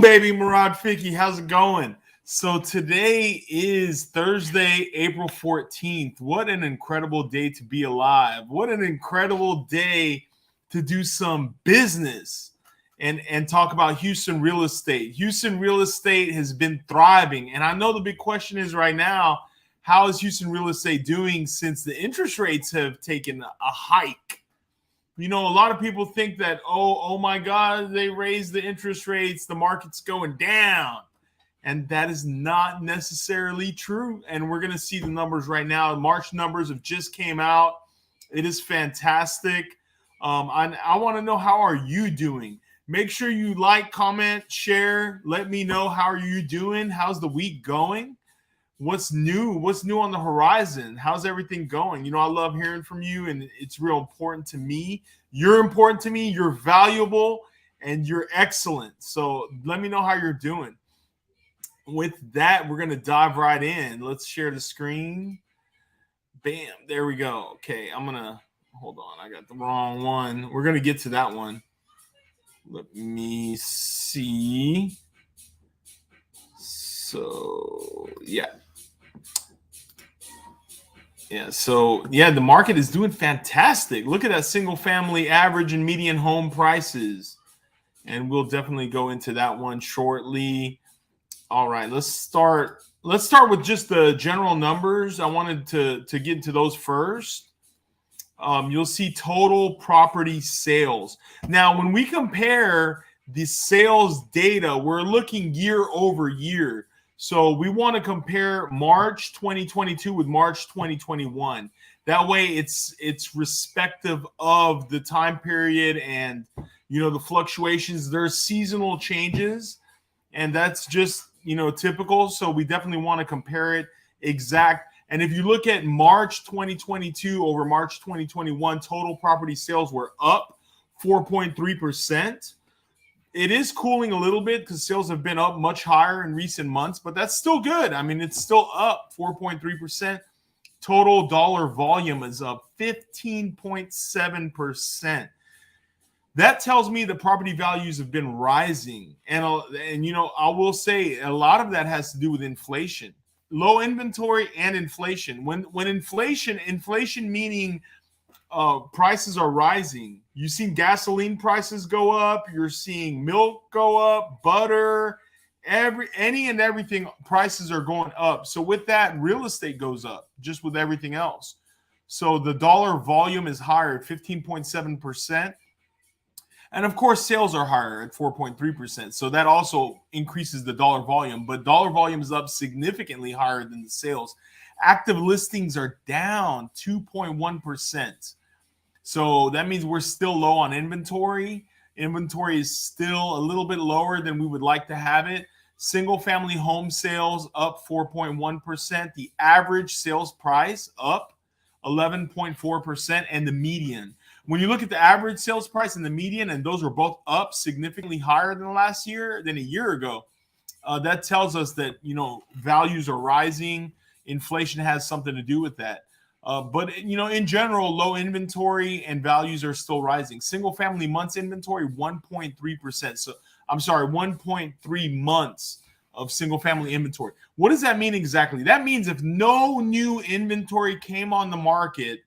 baby. Morad, Fiki. How's it going? So today is Thursday, April 14th. What an incredible day to be alive. What an incredible day to do some business and talk about Houston real estate. Houston real estate has been thriving. And I know the big question is right now, how is Houston real estate doing since the interest rates have taken a hike? You know, a lot of people think that, oh my God, they raised the interest rates, the market's going down. And that is not necessarily true. And we're going to see the numbers right now. The March numbers have just came out. It is fantastic. I want to know, how are you doing? Make sure you like, comment, share. Let me know, how are you doing? How's the week going? What's new? What's new on the horizon? How's everything going? You know, I love hearing from you, and it's real important to me. You're important to me. You're valuable, and you're excellent. So let me know how you're doing. With that, we're going to dive right in. Let's share the screen. Bam. There we go. Okay, I'm going to – hold on. I got the wrong one. We're going to get to that one. Let me see. So, yeah. The market is doing fantastic. Look at that single family average and median home prices. And we'll definitely go into that one shortly. All right, let's start with just the general numbers. I wanted to get into those first. You'll see total property sales. Now, when we compare the sales data, we're looking year over year. So we want to compare March 2022 with March 2021. That way it's respective of the time period and, you know, the fluctuations. There's seasonal changes, and that's just, you know, typical. So we definitely want to compare it exact. And if you look at March 2022 over March 2021, total property sales were up 4.3%. It is cooling a little bit because sales have been up much higher in recent months, but that's still good. I mean, it's still up 4.3%. Total dollar volume is up 15.7%. That tells me the property values have been rising. And you know, I will say a lot of that has to do with inflation. Low inventory and inflation. When inflation meaning prices are rising. You've seen gasoline prices go up. You're seeing milk go up, butter, any and everything. Prices are going up. So with that, real estate goes up just with everything else. So the dollar volume is higher at 15.7%. And of course, sales are higher at 4.3%. So that also increases the dollar volume. But dollar volume is up significantly higher than the sales. Active listings are down 2.1%. So that means we're still low on inventory. Inventory is still a little bit lower than we would like to have it. Single family home sales up 4.1%. The average sales price up 11.4%, and the median. When you look at the average sales price and the median, and those were both up significantly higher than last year, than a year ago, that tells us that, you know, values are rising. Inflation has something to do with that. But, you know, in general, low inventory and values are still rising. Single family months inventory, 1.3%. So I'm sorry, 1.3 months of single family inventory. What does that mean exactly? That means if no new inventory came on the market,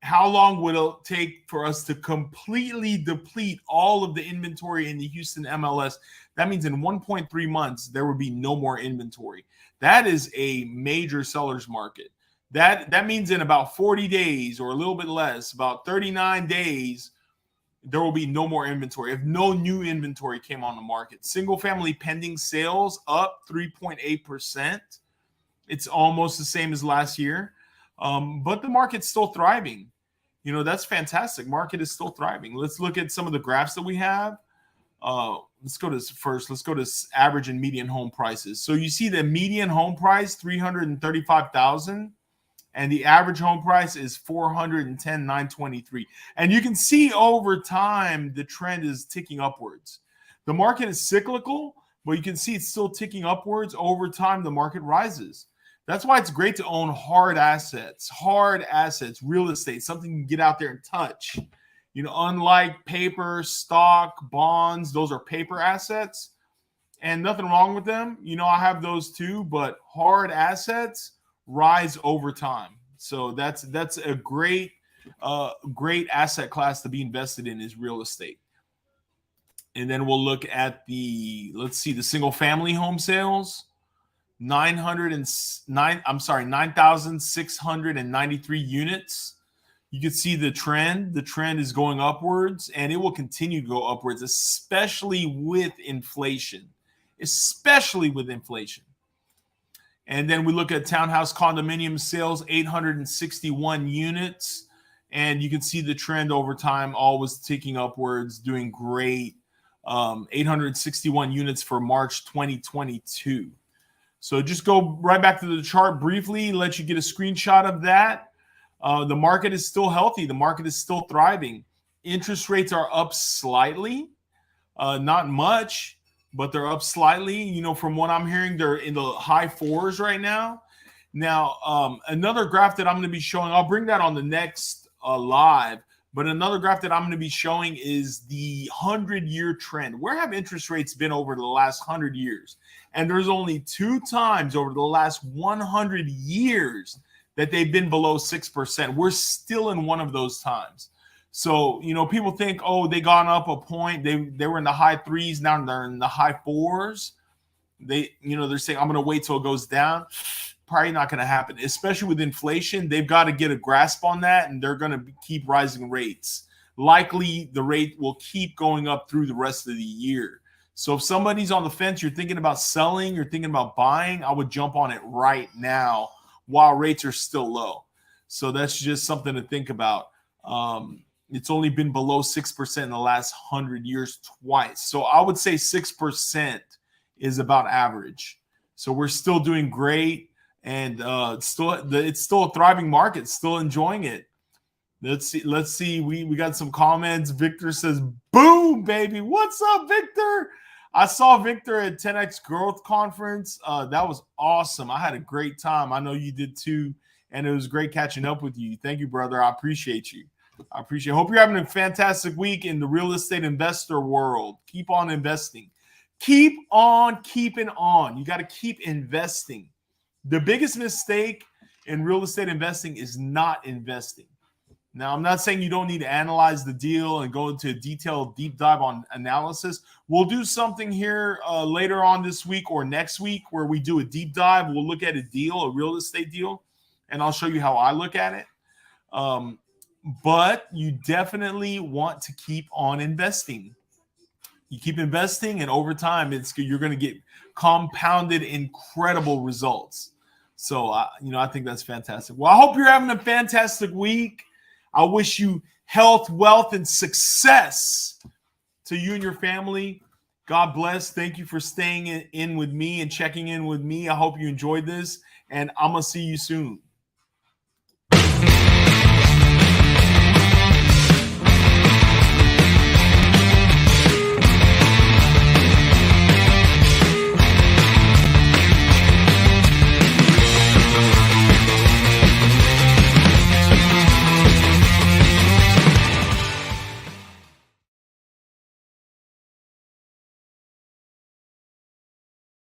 how long would it take for us to completely deplete all of the inventory in the Houston MLS? That means in 1.3 months, there would be no more inventory. That is a major seller's market. That means in about 40 days or a little bit less, about 39 days, there will be no more inventory if no new inventory came on the market. Single family pending sales up 3.8%. It's almost the same as last year. But the market's still thriving. You know, that's fantastic. Market is still thriving. Let's look at some of the graphs that we have. Let's go to average and median home prices. So you see the median home price, $335,000, and the average home price is $410,923. And you can see over time the trend is ticking upwards. The market is cyclical, but you can see it's still ticking upwards. Over time, the market rises. That's why it's great to own hard assets, real estate, something you can get out there and touch. You know, unlike paper, stock, bonds, those are paper assets. and nothing wrong with them. You know, I have those too, but hard assets rise over time. So that's a great asset class to be invested in is real estate. And then we'll look at let's see, the single family home sales. 9,693 units. You can see the trend. The trend is going upwards, and it will continue to go upwards, especially with inflation. Especially with inflation. And then we look at townhouse condominium sales, 861 units. And you can see the trend over time, always ticking upwards, doing great. 861 units for March 2022. So just go right back to the chart briefly, let you get a screenshot of that. The market is still healthy. The market is still thriving. Interest rates are up slightly, not much, but they're up slightly. You know, from what I'm hearing, they're in the high 4s right now. Now, another graph that I'm going to be showing, I'll bring that on the next live, but another graph that I'm going to be showing is the 100-year trend. Where have interest rates been over the last 100 years? And there's only 2 times over the last 100 years that they've been below 6%. We're still in one of those times. So, you know, people think, oh, they gone up a point. They were in the high 3s. Now they're in the high 4s. They're saying, I'm going to wait till it goes down. Probably not going to happen, especially with inflation. They've got to get a grasp on that, and they're going to keep rising rates. Likely, the rate will keep going up through the rest of the year. So if somebody's on the fence, you're thinking about selling, you're thinking about buying, I would jump on it right now while rates are still low. So that's just something to think about. It's only been below 6% in the last 100 years twice. So I would say 6% is about average. So we're still doing great. And it's still a thriving market, still enjoying it. Let's see. We got some comments. Victor says, boom, baby. What's up, Victor? I saw Victor at 10X Growth Conference. That was awesome. I had a great time. I know you did too. And it was great catching up with you. Thank you, brother. I appreciate you. Hope you're having a fantastic week in the real estate investor world. Keep on investing. Keep on keeping on. You got to keep investing. The biggest mistake in real estate investing is not investing. Now, I'm not saying you don't need to analyze the deal and go into a detailed deep dive on analysis. We'll do something here later on this week or next week where we do a deep dive. We'll look at a real estate deal, and I'll show you how I look at it. But you definitely want to keep on investing. You keep investing, and over time, you're going to get compounded incredible results. So, I think that's fantastic. Well, I hope you're having a fantastic week. I wish you health, wealth, and success to you and your family. God bless. Thank you for staying in with me and checking in with me. I hope you enjoyed this, and I'm going to see you soon.